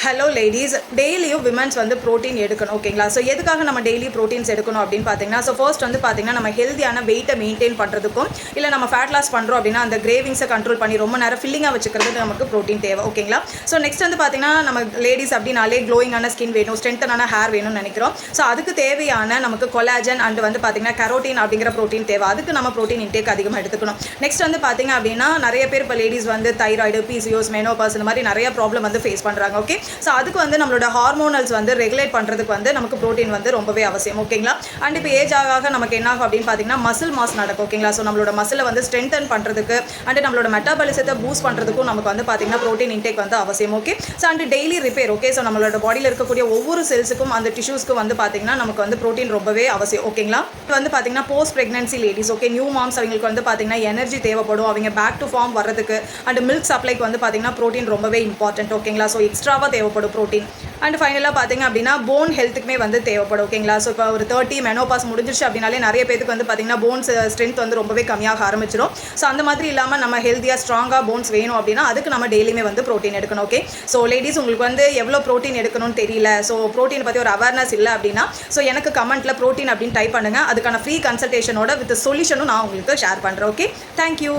Hello ladies, டெய்லியும் women's வந்து protein எடுக்கணும். ஓகேங்களா? ஸோ எதுக்காக நம்ம டெய்லி ப்ரோட்டீன்ஸ் எடுக்கணும் அப்படின்னு பார்த்தீங்கன்னா, ஸோ ஃபர்ஸ்ட் வந்து பார்த்தீங்கன்னா நம்ம ஹெல்த்தியான வெயிட்டை மெயின்டைன் பண்ணுறதுக்கும், இல்லை நம்ம ஃபேட் லாஸ் பண்ணுறோம் அப்படின்னா அந்த கிரேவிங்ஸை கண்ட்ரோல் பண்ணி ரொம்ப நேரம் ஃபில்லிங்காக வச்சுக்கிறதுக்கு நமக்கு ப்ரோட்டீன் தேவை. ஓகேங்களா? ஸோ நெக்ஸ்ட் வந்து பார்த்தீங்கன்னா நம்ம லேடிஸ் அப்படின்னாலே க்ளோயிங்கான ஸ்கின் வேணும், ஸ்ட்ரென்த்தனான ஹேர் வேணும்னு நினைக்கிறோம். ஸோ அதுக்கு தேவையான நமக்கு கொலாஜன் அண்ட் வந்து பார்த்தீங்கன்னா கரோட்டின் அப்படிங்கிற ப்ரோட்டீன் தேவை. அதுக்கு நம்ம ப்ரோட்டீன் இன்டேக் அதிகமாக எடுத்துக்கணும். நெக்ஸ்ட் வந்து பார்த்தீங்க அப்படின்னா நிறைய பேர் இப்போ லேடிஸ் வந்து தைராய்டு, பிசிஓஸ், மெனோபாஸ் இந்த மாதிரி நிறைய ப்ராப்ளம் வந்து ஃபேஸ் பண்ணுறாங்க. ஓகே, ஸோ அதுக்கு வந்து நம்மளோட ஹார்மோனல்ஸ் வந்து ரெகுலேட் பண்ணுறதுக்கு வந்து நமக்கு ப்ரோட்டீன் வந்து ரொம்பவே அவசியம். ஓகேங்களா? அண்ட் இப்போ ஏஜ் ஆக நமக்கு என்ன ஆகும் அப்படின்னு பார்த்தீங்கன்னா மசில் மாஸ் நடக்கும். ஓகேங்களா? ஸோ நம்மளோட மசிலை வந்து ஸ்ட்ரென்தன் பண்ணுறதுக்கு அண்ட் நம்மளோட மெட்டாபாலிசத்தை பூஸ்ட் பண்ணுறதுக்கும் நமக்கு வந்து பார்த்தீங்கன்னா ப்ரோட்டீன் இன்டேக் வந்து அவசியம். Okay, so and daily repair. Okay, so நம்மளோட பாடியில் இருக்கக்கூடிய ஒவ்வொரு செல்ஸுக்கும் அந்த டிஷ்யூஸ்க்கு வந்து பார்த்தீங்கன்னா நமக்கு வந்து ப்ரோட்டீன் ரொம்பவே அவசியம். ஓகேங்களா? இப்போ வந்து பார்த்தீங்கன்னா post pregnancy ladies, okay, new moms, அவங்களுக்கு வந்து பார்த்தீங்கன்னா எனர்ஜி தேவைப்படும். அவங்க பேக் டு ஃபார்ம் வர்றதுக்கு அண்ட் மில்க் சப்ளைக்கு வந்து பார்த்தீங்கன்னா ப்ரோட்டீன் ரொம்பவே இம்பார்ட்டன்ட். ஓகேங்களா? ஸோ எக்ஸ்ட்ராவாக தேவைப்படும் ப்ரோட்டீன். அண்ட் ஃபைனலாக பார்த்தீங்க அப்படின்னா போன் ஹெல்த்துக்குமே வந்து தேவைப்படும். ஓகேங்களா? ஸோ இப்போ ஒரு 30 மெனோபாஸ் முடிஞ்சிருச்சு அப்படின்னாலே நிறைய பேருக்கு வந்து பார்த்தீங்கன்னா போன்ஸ் ஸ்ட்ரென்த் வந்து ரொம்பவே கம்மியாக ஆரம்பிச்சிடும். ஸோ அந்த மாதிரி இல்லாமல் நம்ம ஹெல்த்தியாக ஸ்ட்ராங்காக போன்ஸ் வேணும் அப்படின்னா அதுக்கு நம்ம டெய்லியுமே வந்து ப்ரோட்டீன் எடுக்கணும். ஓகே, ஸோ லேடிஸ் உங்களுக்கு வந்து எவ்வளோ ப்ரோட்டீன் எடுக்கணும்னு தெரியல, ஸோ ப்ரோட்டீன் பற்றி ஒரு அவேர்னஸ் இல்லை அப்படின்னா ஸோ எனக்கு கமெண்ட்டில் ப்ரோட்டீன் அப்படின்னு டைப் பண்ணுங்கள். அதுக்கான ஃப்ரீ கன்சல்டேஷனோட வித் சொல்யூஷனும் நான் உங்களுக்கு ஷேர் பண்ணுறேன். Okay, thank you.